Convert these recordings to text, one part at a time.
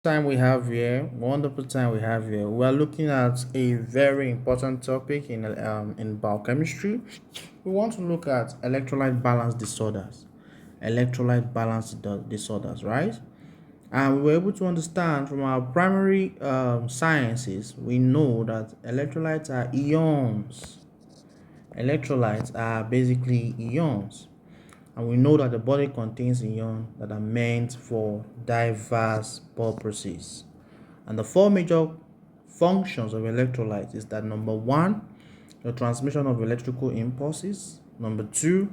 Time we have here, wonderful time we have here. We are looking at a very important topic in biochemistry. We want to look at electrolyte balance disorders. Disorders, right? And we were able to understand from our primary sciences, we know that electrolytes are ions. Electrolytes are basically ions. And we know that the body contains ions that are meant for diverse purposes. And the four major functions of electrolytes is that number one, the transmission of electrical impulses. Number two,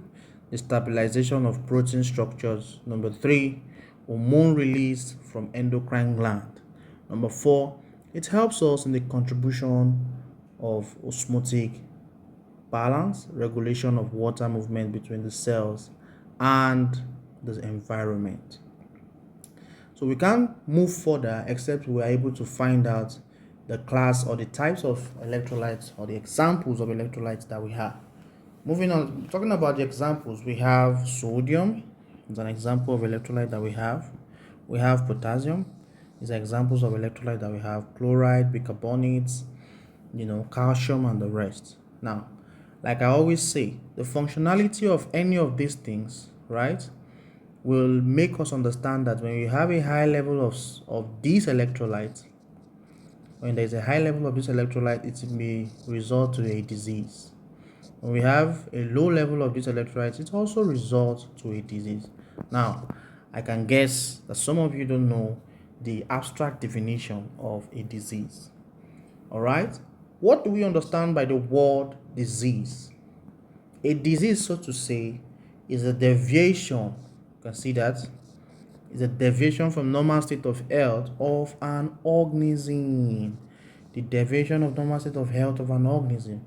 the stabilization of protein structures. Number three, hormone release from endocrine gland. Number four, it helps us in the contribution of osmotic balance, regulation of water movement between the cells and the environment. So we can't move further except we are able to find out the class or the types of electrolytes or the examples of electrolytes that we have. Moving on, talking about the examples, we have sodium, it's an example of electrolyte that we have. We have potassium, these are examples of electrolyte that we have, chloride, bicarbonates, calcium, and the rest. Now, like I always say, the functionality of any of these things, right, will make us understand that when you have a high level of these electrolytes, when there's a high level of this electrolyte, it may result to a disease. When we have a low level of these electrolytes, it also results to a disease. Now, I can guess that some of you don't know the abstract definition of a disease. All right? What do we understand by the word disease? A disease, so to say, is a deviation. You can see that is a deviation from normal state of health of an organism. The deviation of normal state of health of an organism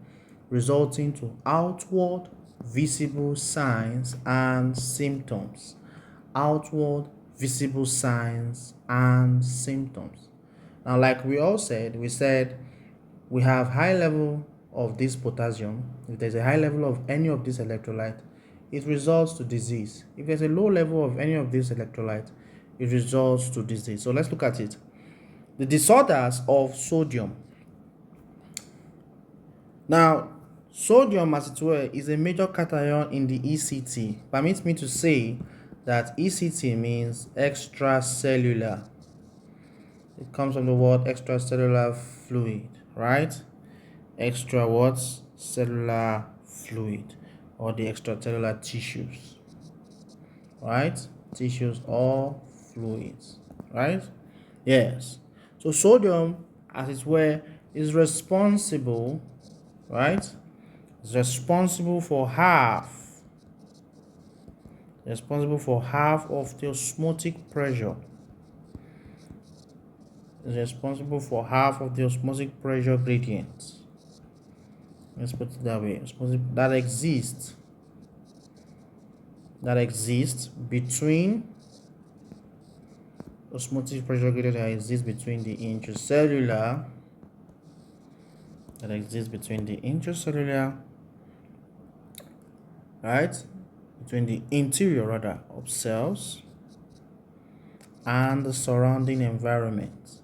resulting to outward visible signs and symptoms. Outward visible signs and symptoms. Now, like we said we have high level of this potassium. If there's a high level of any of this electrolyte, it results to disease. If there's a low level of any of this electrolyte, it results to disease. So let's look at it. The disorders of sodium. Now, sodium, as it were, is a major cation in the ECT. Permits me to say that ECT means extracellular. It comes from the word extracellular fluid, right? Extra what? Cellular fluid, or the extracellular tissues, right? Tissues or fluids, right? Yes. So sodium, as it were, is responsible, right? Is responsible for half of the osmotic pressure. Is responsible for half of the osmotic pressure gradient. Let's put it that way. That exists between osmotic pressure gradient that exists between the intracellular right, between the interior rather of cells and the surrounding environment.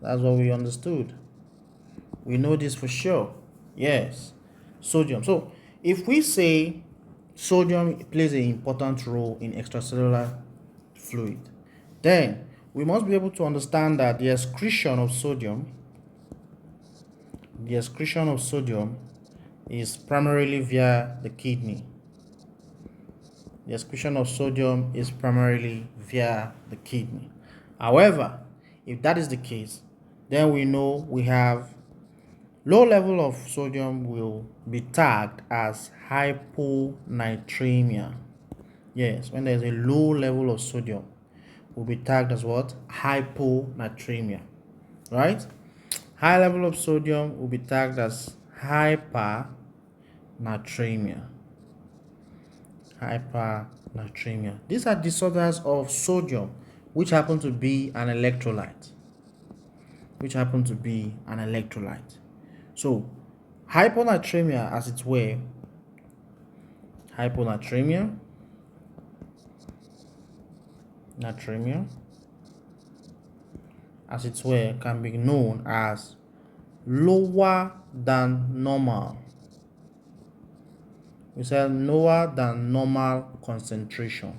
That's what we understood. We know this for sure. Yes. Sodium. So if we say sodium plays an important role in extracellular fluid, then we must be able to understand that the excretion of sodium is primarily via the kidney. However, if that is the case, then we know we have low level of sodium will be tagged as hyponatremia. Yes, when there's a low level of sodium, will be tagged as what? Hyponatremia. Right? High level of sodium will be tagged as hypernatremia. These are disorders of sodium, which happen to be an electrolyte. So, hyponatremia, as it were, natremia, as it were, can be known as lower than normal. We say lower than normal concentration.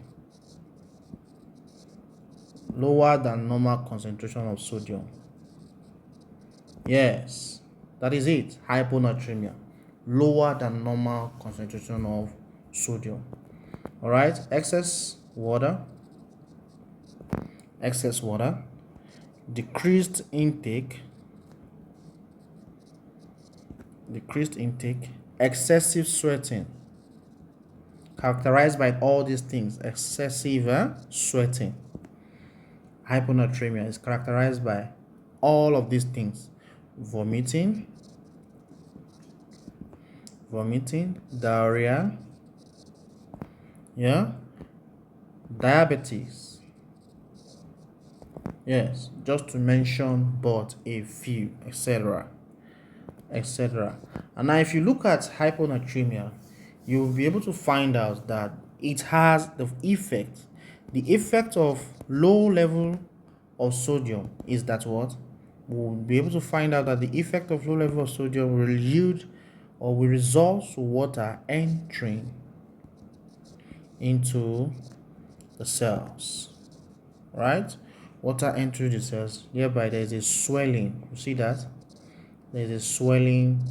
Lower than normal concentration of sodium. Yes, that is it. Hyponatremia. Lower than normal concentration of sodium. All right, excess water, decreased intake, excessive sweating, characterized by all these things. Excessive sweating. Hyponatremia is characterized by all of these things: vomiting, diarrhea, diabetes. Yes, just to mention but a few, etc. And now if you look at hyponatremia, you'll be able to find out that it has the effect of low level of sodium is that what? We'll be able to find out that the effect of low level of sodium will yield or will result to water entering into the cells, right? Water entering the cells, thereby there is a swelling. You see that? There is a swelling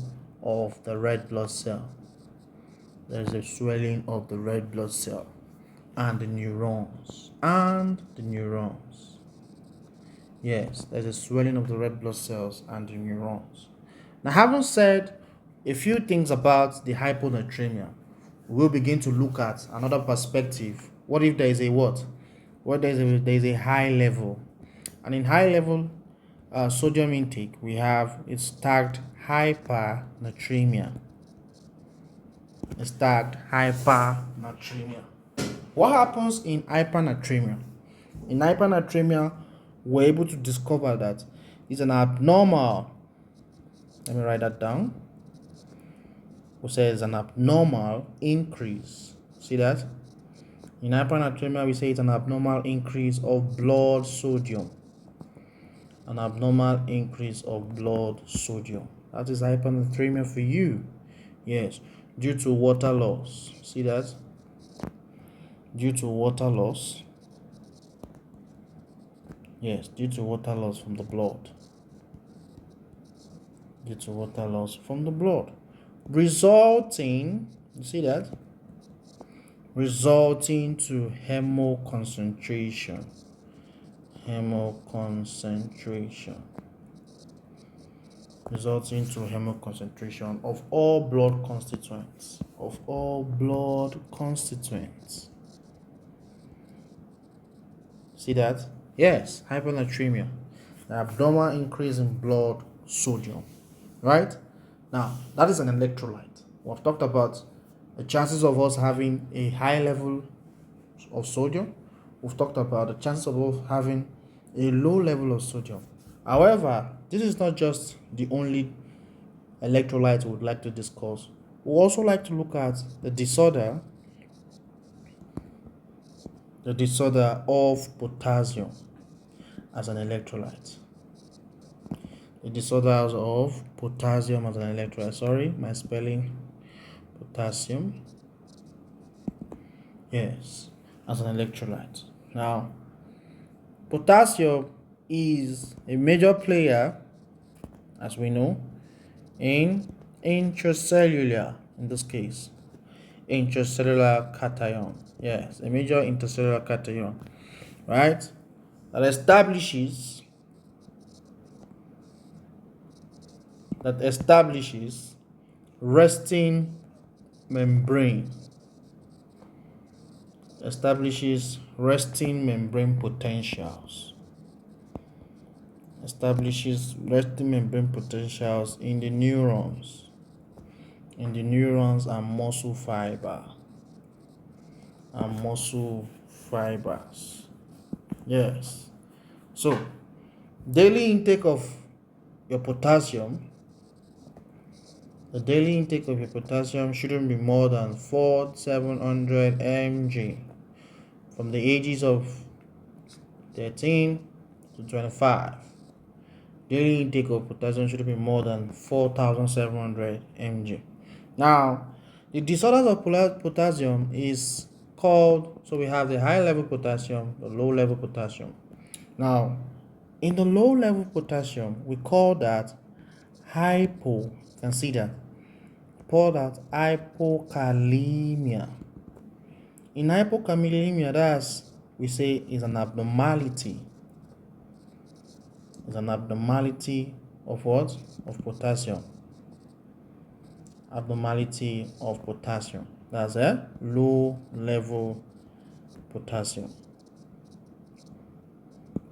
of the red blood cell. There is a swelling of the red blood cell and the neurons. Yes, there's a swelling of the red blood cells and the neurons. Now, having said a few things about the hyponatremia, we'll begin to look at another perspective. What if there is a what? What there is a high level, and in high level sodium intake, we have it's tagged hypernatremia. It's tagged hypernatremia. What happens in hypernatremia? In hypernatremia, we're able to discover that it's an abnormal. Let me write that down. We say it's an abnormal increase. See that? In hypernatremia, we say it's an abnormal increase of blood sodium. An abnormal increase of blood sodium. That is hypernatremia for you. Yes, due to water loss. See that? Due to water loss. Yes, due to water loss from the blood. Due to water loss from the blood. Resulting, you see that? Resulting to hemoconcentration. Resulting to hemoconcentration of all blood constituents. See that? Yes, hyponatremia. The abnormal increase in blood sodium. Right? Now, that is an electrolyte. We've talked about the chances of us having a high level of sodium. We've talked about the chances of us having a low level of sodium. However, this is not just the only electrolyte we would like to discuss. We also like to look at the disorder of potassium as an electrolyte. The disorder of potassium as an electrolyte. Sorry, my spelling. Potassium. Yes, as an electrolyte. Now, potassium is a major player, as we know, in intracellular, in this case, intracellular cation. Yes, a major intercellular cation, right? That establishes resting membrane. Establishes resting membrane potentials. In the neurons. And muscle fibers. Yes. So, daily intake of your potassium. The daily intake of your potassium shouldn't be more than 4,700 mg from the ages of 13 to 25. Daily intake of potassium should be more than 4,700 mg. Now, the disorders of potassium is called, so we have the high level potassium, the low level potassium. Now, in the low level potassium, we call that consider, call that hypokalemia. In hypokalemia, we say is an abnormality. It's an abnormality of what? Of potassium. Abnormality of potassium. That's a low level potassium.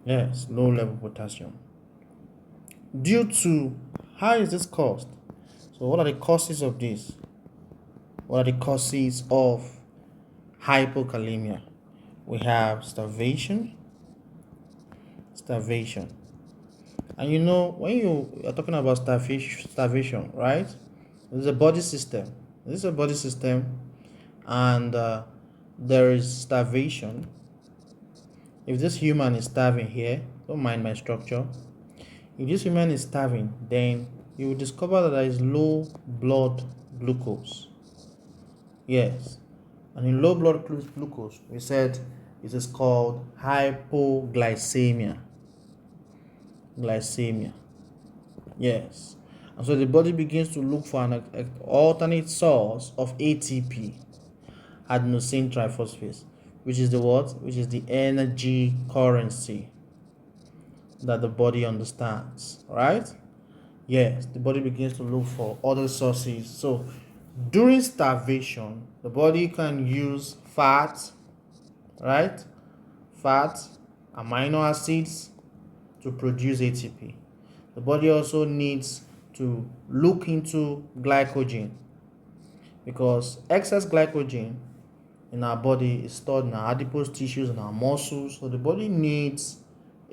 Yes, low level potassium. Due to, how is this caused? So what are the causes of this? What are the causes of hypokalemia? We have starvation. And you know, when you are talking about starvation, right? There's a body system. This is a body system, and there is starvation. If this human is starving here, don't mind my structure. If this human is starving, then you will discover that there is low blood glucose. Yes. And in low blood glucose, we said it is called hypoglycemia. Yes. And so the body begins to look for an alternate source of ATP, adenosine triphosphate, which is the what? Which is the energy currency that the body understands, right? Yes, the body begins to look for other sources. So during starvation, the body can use fat, right? Fat, amino acids to produce ATP. The body also needs to look into glycogen, because excess glycogen in our body is stored in our adipose tissues and our muscles. So the body needs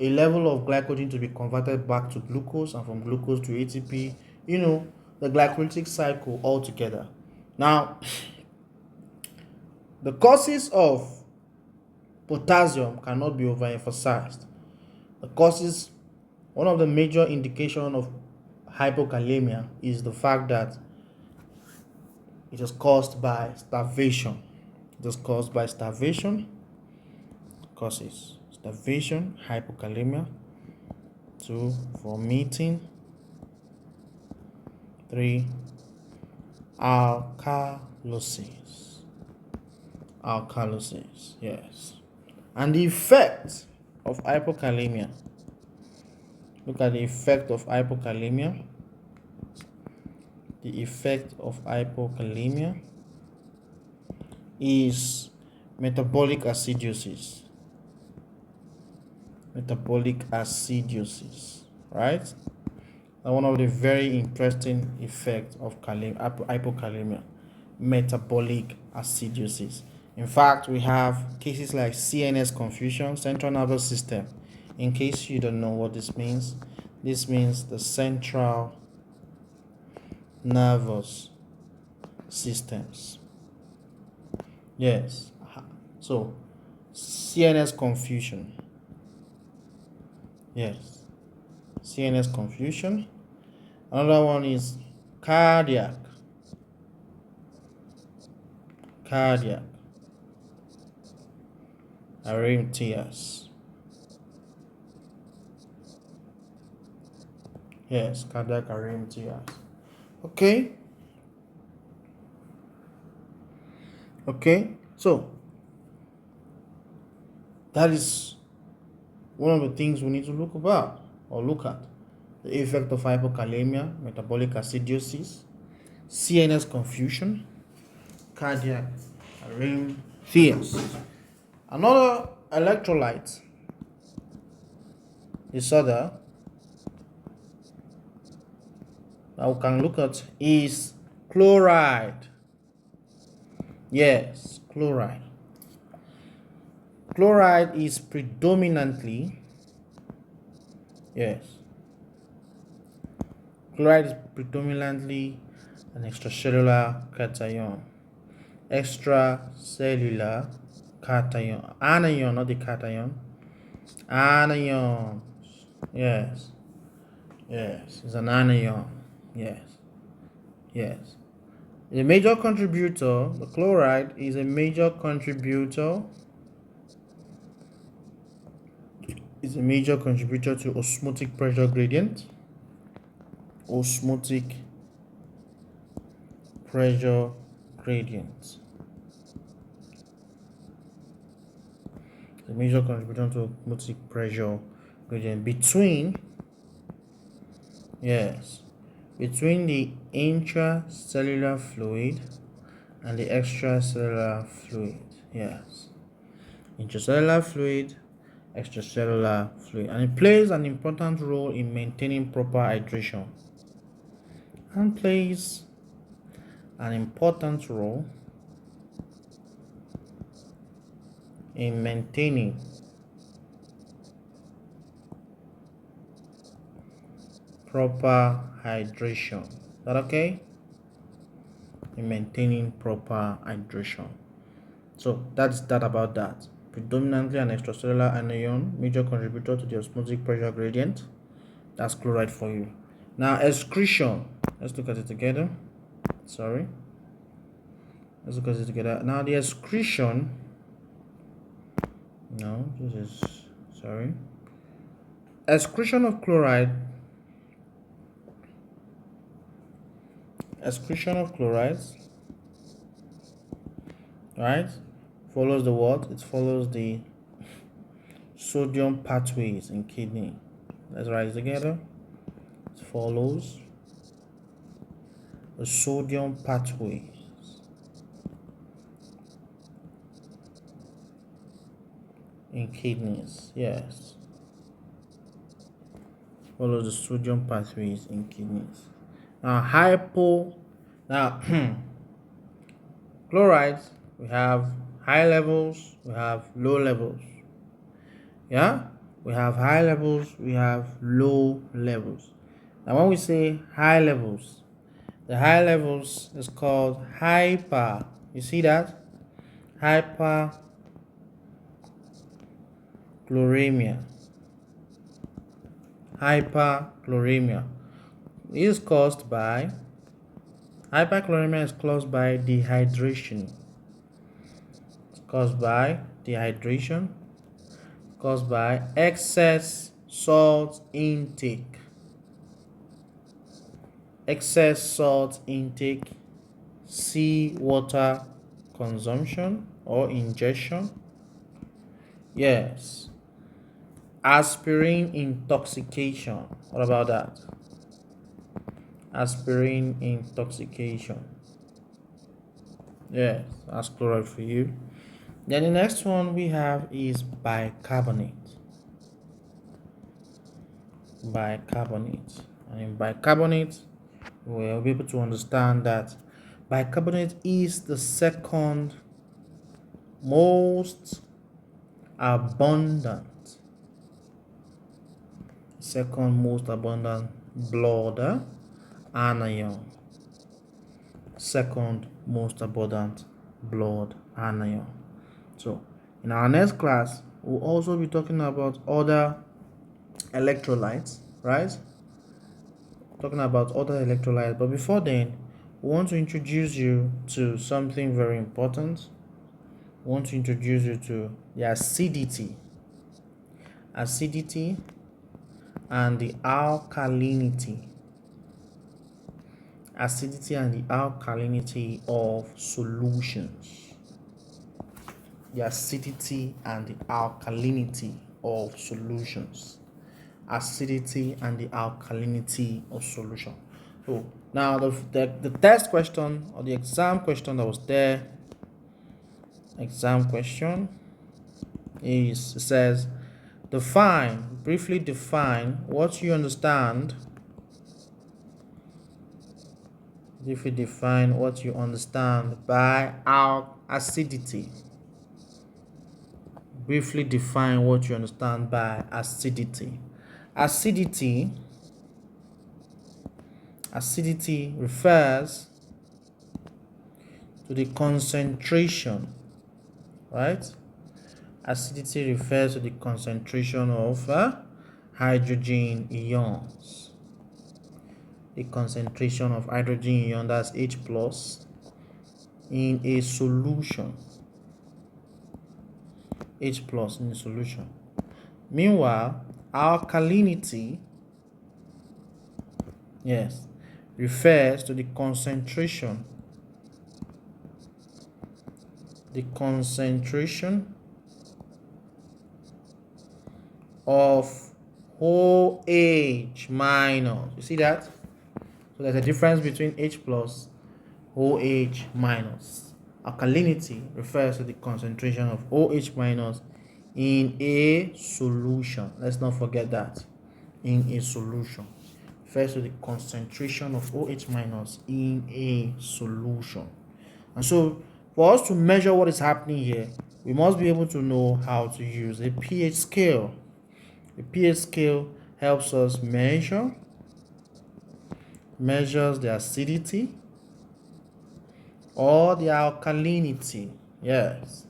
a level of glycogen to be converted back to glucose, and from glucose to ATP, the glycolytic cycle altogether. Now, the causes of potassium cannot be overemphasized. One of the major indications of hypokalemia is the fact that it is caused by starvation. Causes starvation, hypokalemia. 2, vomiting. 3, alkalosis. Yes. And the effect of hypokalemia. Look at the effect of hypokalemia. The effect of hypokalemia is metabolic acidosis. Right? And one of the very interesting effects of hypokalemia, metabolic acidosis. In fact, we have cases like CNS confusion, central nervous system. In case you don't know what this means the central nervous systems. Yes. So, CNS confusion. Yes. CNS confusion. Another one is cardiac arrhythmias. Yes, cardiac arrhythmias. Okay, so that is one of the things we need to look at. The effect of hypokalemia, metabolic acidosis, CNS confusion, cardiac arrhythmias. Another electrolyte disorder that we can look at is chloride. Yes, chloride. Chloride is predominantly an extracellular cation. Anion, not the cation. Anions. Yes. Yes. It's an anion. Yes. Yes. A major contributor, the chloride is a major contributor. Is a major contributor to osmotic pressure gradient. Osmotic pressure gradient. The major contributor to osmotic pressure gradient between, yes, between the intracellular fluid and the extracellular fluid. Yes, intracellular fluid, extracellular fluid, and it plays an important role in maintaining proper hydration. And plays an important role in maintaining proper hydration. Is that okay? In maintaining proper hydration. So that's that about that. Predominantly an extracellular anion, major contributor to the osmotic pressure gradient. That's chloride for you. Now excretion. Let's look at it together. Sorry. Let's look at it together. Now the excretion. No, this is sorry. Excretion of chloride. Excretion of chlorides. Right? Follows the what? It follows the sodium pathways in kidney. Let's write it together. It follows the sodium pathways in kidneys. Yes. Follows the sodium pathways in kidneys. Now chlorides, we have high levels, we have low levels. Yeah, we have high levels, we have low levels. Now when we say high levels, the high levels is called hyper. You see that? Hyperchloramia. Hyperchloramia is caused by dehydration. It's caused by dehydration, caused by excess salt intake. Excess salt intake, seawater consumption or ingestion. Yes. Aspirin intoxication. What about that? Aspirin intoxication. Yes, that's chloride for you. Then the next one we have is bicarbonate. Bicarbonate. And in bicarbonate, we'll be able to understand that bicarbonate is the second most abundant blood anion. Second most abundant blood anion. So in our next class, we'll also be talking about other electrolytes, right? Talking about other electrolytes, but before then, we want to introduce you to something very important. We want to introduce you to the acidity and the alkalinity. Acidity and the alkalinity of solutions. The acidity and the alkalinity of solutions. Acidity and the alkalinity of solution. So now the test question or the exam question that was there, exam question is, it says briefly define what you understand. Briefly define what you understand by acidity. Briefly define what you understand by acidity. Acidity refers to the concentration, right? Acidity refers to the concentration of hydrogen ions. The concentration of hydrogen ion, that's H plus, in a solution. H plus in a solution. Meanwhile, alkalinity, yes, refers to the concentration of OH minus. You see that? So there's a difference between H plus, OH minus. Alkalinity refers to the concentration of OH minus in a solution. Let's not forget that. In a solution refers to the concentration of OH minus in a solution. And so for us to measure what is happening here, we must be able to know how to use a pH scale. The pH scale helps us measures the acidity or the alkalinity. Yes,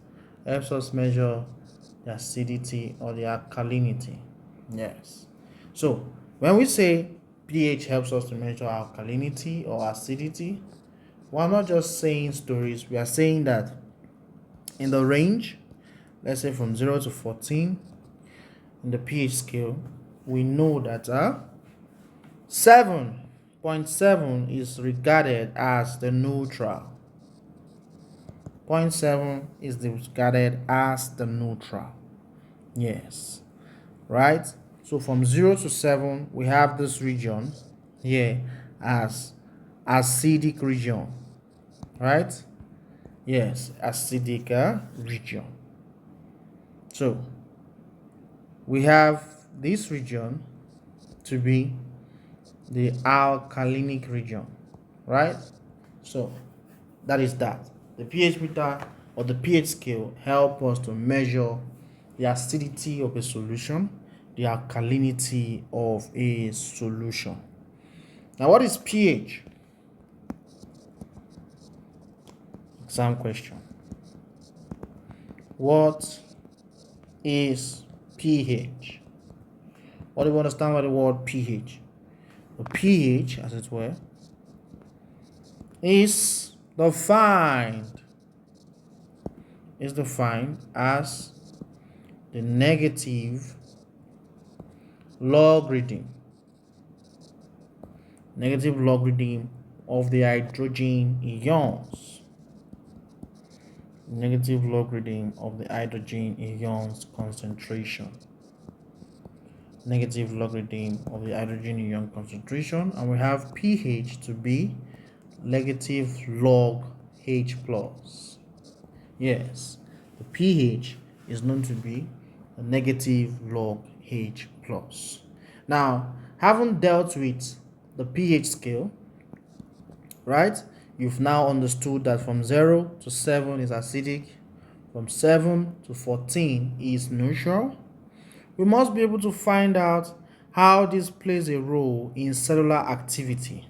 helps us measure the acidity or the alkalinity. Yes. So when we say pH helps us to measure alkalinity or acidity, we're not just saying stories. We are saying that in the range, let's say from 0 to 14 in the pH scale, we know that 7.7 is regarded as the neutral. 0.7 is regarded as the neutral. Yes. Right? So from 0 to 7, we have this region here as acidic region. Right? Yes, acidic region. So we have this region to be the alkalinic region, right? So that is that. The pH meter or the pH scale help us to measure the acidity of a solution, the alkalinity of a solution. Now, what is pH? Exam question. What is pH? What do you understand by the word pH? The pH, as it were, is defined as the negative logarithm of the hydrogen ions. Negative logarithm of the hydrogen ions concentration. Negative logarithm of the hydrogen ion concentration, and we have pH to be negative log H plus. Yes, the pH is known to be a negative log H plus. Now, having dealt with the pH scale, right, you've now understood that from 0 to 7 is acidic, from 7 to 14 is neutral. We must be able to find out how this plays a role in cellular activity.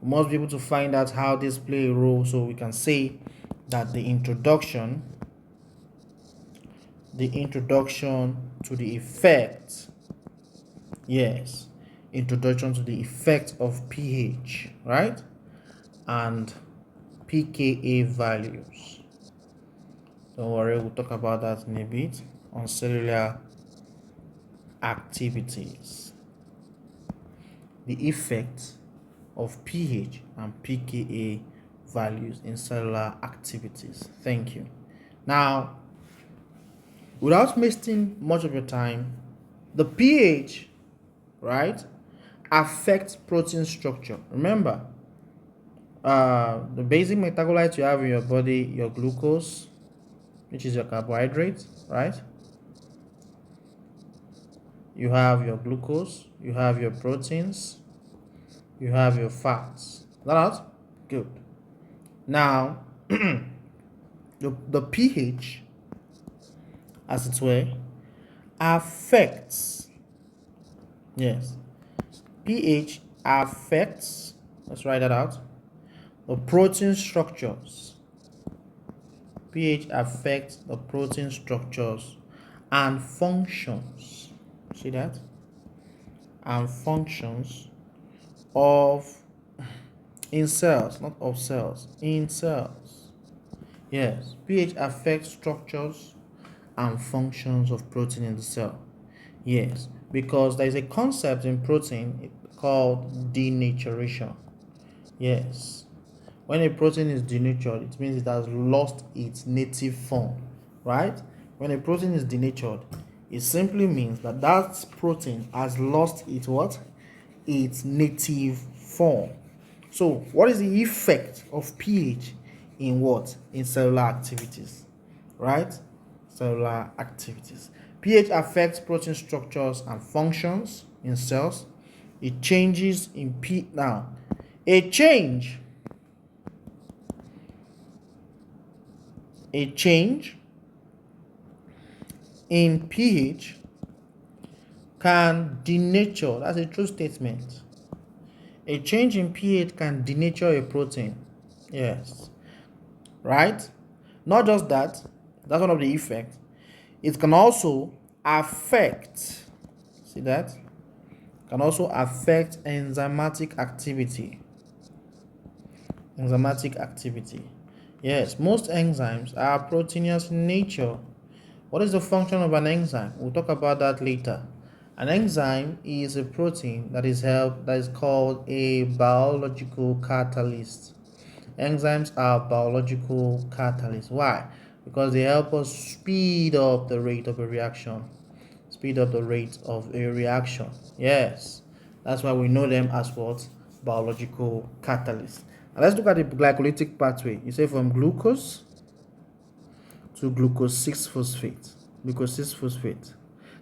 We must be able to find out how this plays a role, so we can say that the introduction to the effect, yes, introduction to the effect of pH, right, and pKa values. Don't worry, we'll talk about that in a bit on cellular activities. The effect of pH and pKa values in cellular activities. Thank you. Now, without wasting much of your time, the pH, right, affects protein structure. Remember, the basic metabolites you have in your body, your glucose, which is your carbohydrate, right? You have your glucose, you have your proteins, you have your fats. Is that out? Good. Now, the pH, as it were, affects, yes, pH affects, let's write that out, the protein structures. pH affects the protein structures and functions. See that? And functions of in cells, not of cells, in cells. Yes, pH affects structures and functions of protein in the cell. Yes, because there is a concept in protein called denaturation. Yes, when a protein is denatured, it means it has lost its native form, right? When a protein is denatured, it simply means that that protein has lost its what? Its native form. So, what is the effect of pH in what? In cellular activities, right? Cellular activities. pH affects protein structures and functions in cells. It changes in pH. Now, a change in pH can denature. That's a true statement. A change in pH can denature a protein. Yes. Right? Not just that. That's one of the effects. It can also affect, see that? Can also affect enzymatic activity. Enzymatic activity. Yes, most enzymes are proteinous in nature. What is the function of an enzyme? We'll talk about that later. An enzyme is a protein that is called a biological catalyst. Enzymes are biological catalysts. Why? Because they help us speed up the rate of a reaction. Speed up the rate of a reaction. Yes. That's why we know them as what? Biological catalysts. Now let's look at the glycolytic pathway. You say from glucose to glucose 6-phosphate. Glucose 6-phosphate.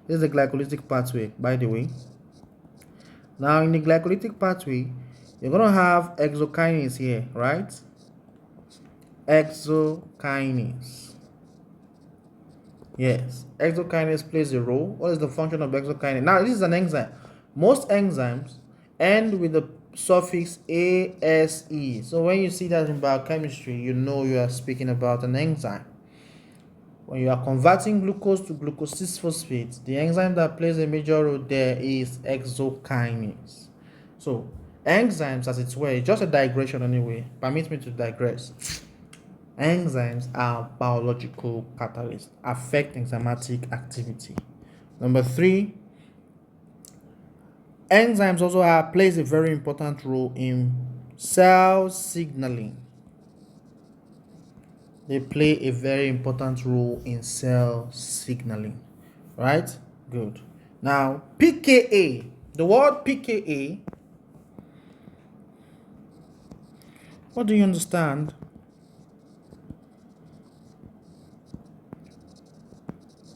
This is the glycolytic pathway, by the way. Now, in the glycolytic pathway, you're going to have exokinase here, right? Exokinase. Yes, exokinase plays a role. What is the function of exokinase? Now, this is an enzyme. Most enzymes end with the suffix ase. So when you see that in biochemistry, you know you are speaking about an enzyme. When you are converting glucose to glucose 6-phosphate, the enzyme that plays a major role there is exokinase. So, enzymes, as it were, it's just a digression anyway. Permit me to digress. Enzymes are biological catalysts, affect enzymatic activity. Number 3, enzymes also plays a very important role in cell signaling. They play a very important role in cell signaling, right? Good. Now, pKa. The word pKa, what do you understand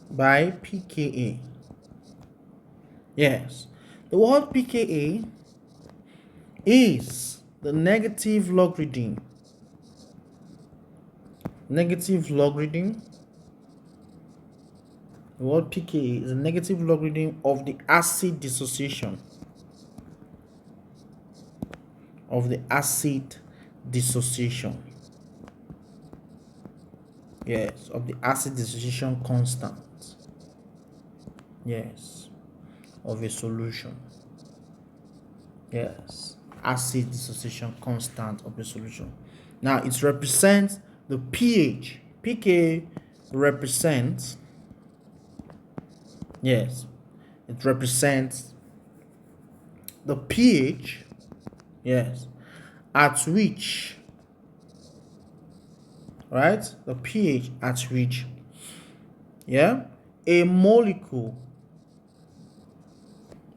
by pKa? Yes, the word pKa is the negative logarithm. Negative logarithm. The word pKa is a negative logarithm of the acid dissociation. Of the acid dissociation. Yes, of the acid dissociation constant. Yes, of a solution. Yes, acid dissociation constant of a solution. Now, it represents the pH. pK represents, yes, it represents the pH, yes, at which, right, the pH at which, yeah, a molecule,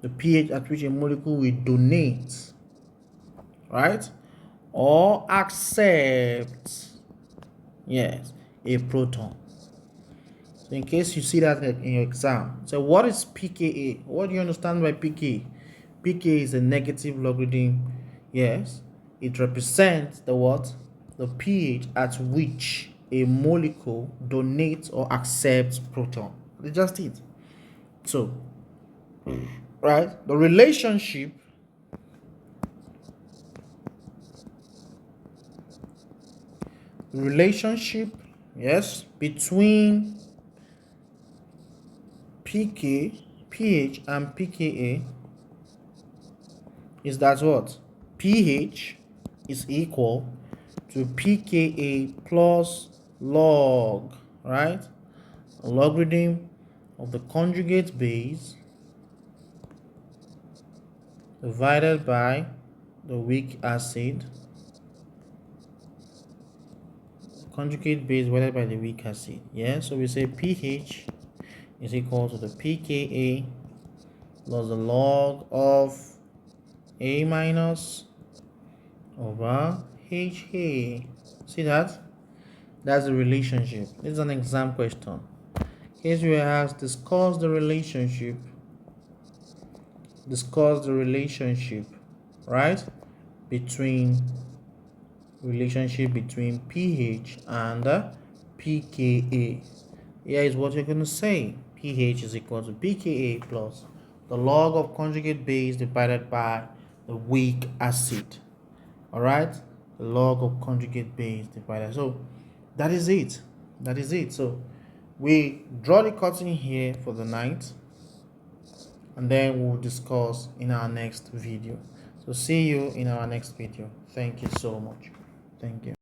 the pH at which a molecule will donate, right, or accept, yes, a proton. So in case you see that in your exam, so what is pKa? What do you understand by pK? pK is a negative logarithm. Yes, it represents the what? The pH at which a molecule donates or accepts proton. That's just it. So, right, the relationship yes, between pH and pKa is that what? pH is equal to pKa plus log, right? A logarithm of the conjugate base divided by the weak acid. Conjugate base divided by the weak acid. Yeah, so we say pH is equal to the pKa plus the log of A minus over HA. See that? That's the relationship. This is an exam question. Case we asked, discuss the relationship, right? Between pH and pKa. Here is what you're going to say. pH is equal to pKa plus the log of conjugate base divided by the weak acid. All right, the log of conjugate base divided. So that is it. So we draw the curtain here for the night, and then we'll discuss in our next video. So see you in our next video. Thank you so much. Thank you.